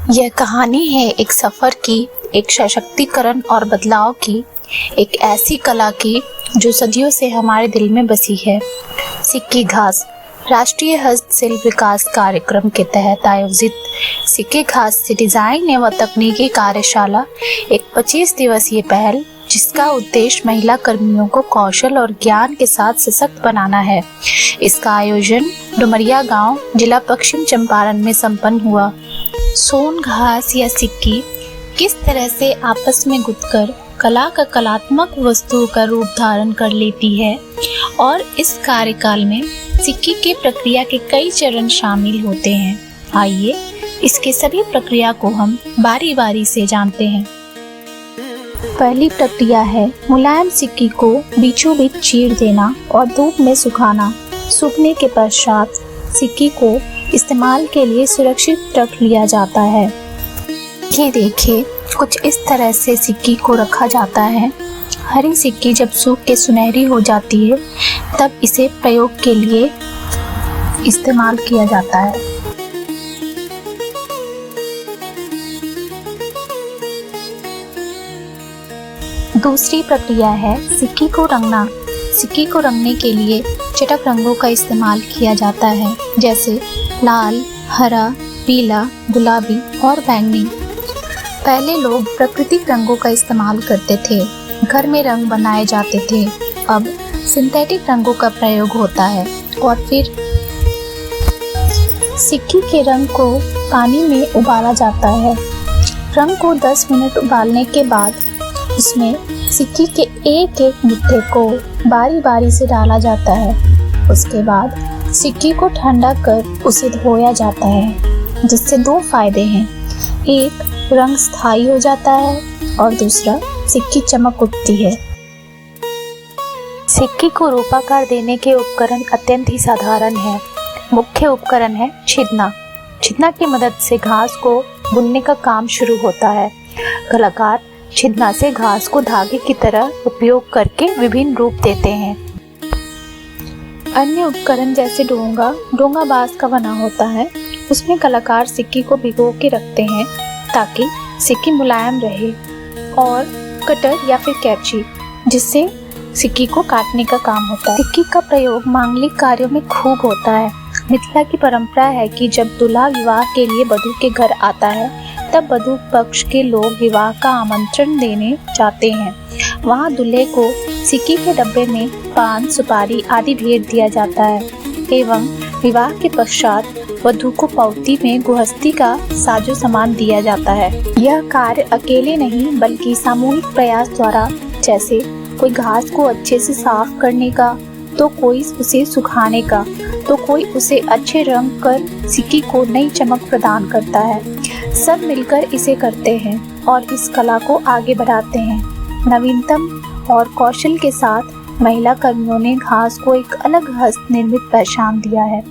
यह कहानी है एक सफर की, एक सशक्तिकरण और बदलाव की, एक ऐसी कला की जो सदियों से हमारे दिल में बसी है। सिक्की घास राष्ट्रीय हस्तशिल्प विकास कार्यक्रम के तहत आयोजित सिक्की घास से डिजाइन एवं तकनीकी कार्यशाला एक 25 दिवसीय पहल, जिसका उद्देश्य महिला कर्मियों को कौशल और ज्ञान के साथ सशक्त बनाना है। इसका आयोजन डुमरिया गांव, जिला पश्चिम चंपारण में संपन्न हुआ। सोन घास या सिक्की किस तरह से आपस में गुंथकर कला का कलात्मक वस्तु का रूप धारण कर लेती है और इस कार्यकाल में सिक्की के प्रक्रिया के कई चरण शामिल होते हैं। आइए इसके सभी प्रक्रिया को हम बारी बारी से जानते हैं। पहली प्रक्रिया है मुलायम सिक्की को बीचों बीच चीर देना और धूप में सुखाना। सूखने के पश्चात सिक्की को इस्तेमाल के लिए सुरक्षित रख लिया जाता है। ये देखिए, कुछ इस तरह से सिक्की को रखा जाता है। हरी सिक्की जब सूख के सुनहरी हो जाती है तब इसे प्रयोग के लिए इस्तेमाल किया जाता है। दूसरी प्रक्रिया है सिक्की को रंगना। सिक्की को रंगने के लिए चटक रंगों का इस्तेमाल किया जाता है, जैसे लाल, हरा, पीला, गुलाबी और बैंगनी। पहले लोग प्राकृतिक रंगों का इस्तेमाल करते थे, घर में रंग बनाए जाते थे। अब सिंथेटिक रंगों का प्रयोग होता है और फिर सिक्की के रंग को पानी में उबाला जाता है। रंग को 10 मिनट उबालने के बाद उसमें सिक्की के एक एक मुट्ठे को बारी बारी से डाला जाता है। उसके बाद सिक्की को ठंडा कर उसे धोया जाता है, जिससे दो फायदे हैं। एक, रंग स्थायी हो जाता है और दूसरा, सिक्की चमक उठती है। सिक्की को रूपाकार देने के उपकरण अत्यंत ही साधारण है। मुख्य उपकरण है छिदना। छिदना की मदद से घास को बुनने का काम शुरू होता है। कलाकार छिदना से घास को धागे की तरह उपयोग करके विभिन्न रूप देते हैं। अन्य उपकरण जैसे डोंगा बांस का बना होता है। उसमें कलाकार सिक्की को भिगो के रखते हैं ताकि सिक्की मुलायम रहे, और कटर या फिर कैंची, जिससे सिक्की को काटने का काम होता है। सिक्की का प्रयोग मांगलिक कार्यों में खूब होता है। मिथिला की परंपरा है कि जब दूल्हा विवाह के लिए वधू के घर आता है तब वधू पक्ष के लोग विवाह का आमंत्रण देने जाते हैं। वहाँ दूल्हे को सिक्की के डब्बे में पान, सुपारी आदि भेंट दिया जाता है एवं विवाह के पश्चात वधू को पौती में गुहस्ती का साजो सामान दिया जाता है। यह कार्य अकेले नहीं बल्कि सामूहिक प्रयास द्वारा, जैसे कोई घास को अच्छे से साफ करने का, तो कोई उसे सुखाने का, तो कोई उसे अच्छे रंग कर सिक्की को नई चमक प्रदान करता है। सब मिलकर इसे करते हैं और इस कला को आगे बढ़ाते हैं। नवीनतम और कौशल के साथ महिला कर्मियों ने घास को एक अलग हस्त निर्मित पहचान दिया है,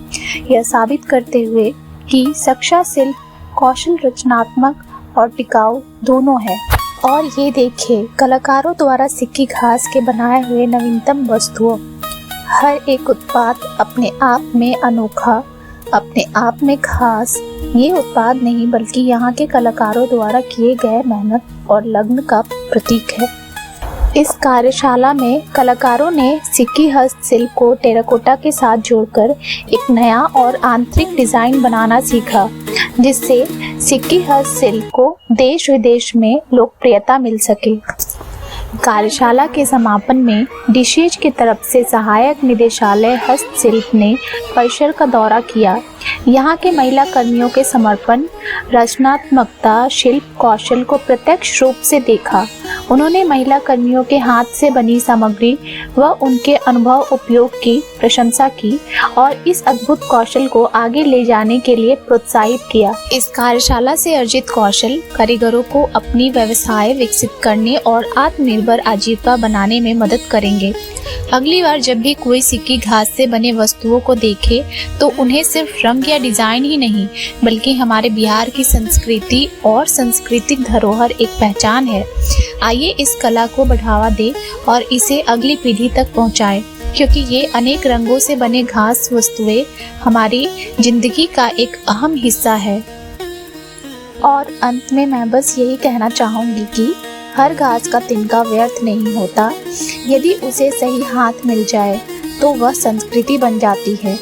यह साबित करते हुए कि सक्षा शिल्प कौशल रचनात्मक और टिकाऊ दोनों है। और ये देखिए, कलाकारों द्वारा सिक्की घास के बनाए हुए नवीनतम वस्तुओं। हर एक उत्पाद अपने आप में अनोखा, अपने आप में खास। ये उत्पाद नहीं बल्कि यहाँ के कलाकारों द्वारा किए गए मेहनत और लगन का प्रतीक है। इस कार्यशाला में कलाकारों ने सिक्की हस्तशिल्प को टेराकोटा के साथ जोड़कर एक नया और आंतरिक डिजाइन बनाना सीखा, जिससे सिक्की हस्तशिल्प को देश विदेश में लोकप्रियता मिल सके। कार्यशाला के समापन में डीसीएच की तरफ से सहायक निदेशालय हस्तशिल्प ने परिसर का दौरा किया। यहाँ के महिला कर्मियों के समर्पण, रचनात्मकता, शिल्प कौशल को प्रत्यक्ष रूप से देखा। उन्होंने महिला कर्मियों के हाथ से बनी सामग्री व उनके अनुभव उपयोग की प्रशंसा की और इस अद्भुत कौशल को आगे ले जाने के लिए प्रोत्साहित किया। इस कार्यशाला से अर्जित कौशल कारीगरों को अपनी व्यवसाय विकसित करने और आत्मनिर्भर आजीविका बनाने में मदद करेंगे। अगली बार जब भी कोई सिक्की घास से बने वस्तुओं को देखे तो उन्हें सिर्फ रंग या डिजाइन ही नहीं बल्कि हमारे बिहार की संस्कृति और सांस्कृतिक धरोहर एक पहचान है। आइए इस कला को बढ़ावा दें और इसे अगली पीढ़ी तक पहुंचाएं, क्योंकि ये अनेक रंगों से बने घास वस्तुएं हमारी जिंदगी का एक अहम हिस्सा है। और अंत में मैं बस यही कहना चाहूँगी कि हर घास का तिनका व्यर्थ नहीं होता। यदि उसे सही हाथ मिल जाए तो वह संस्कृति बन जाती है।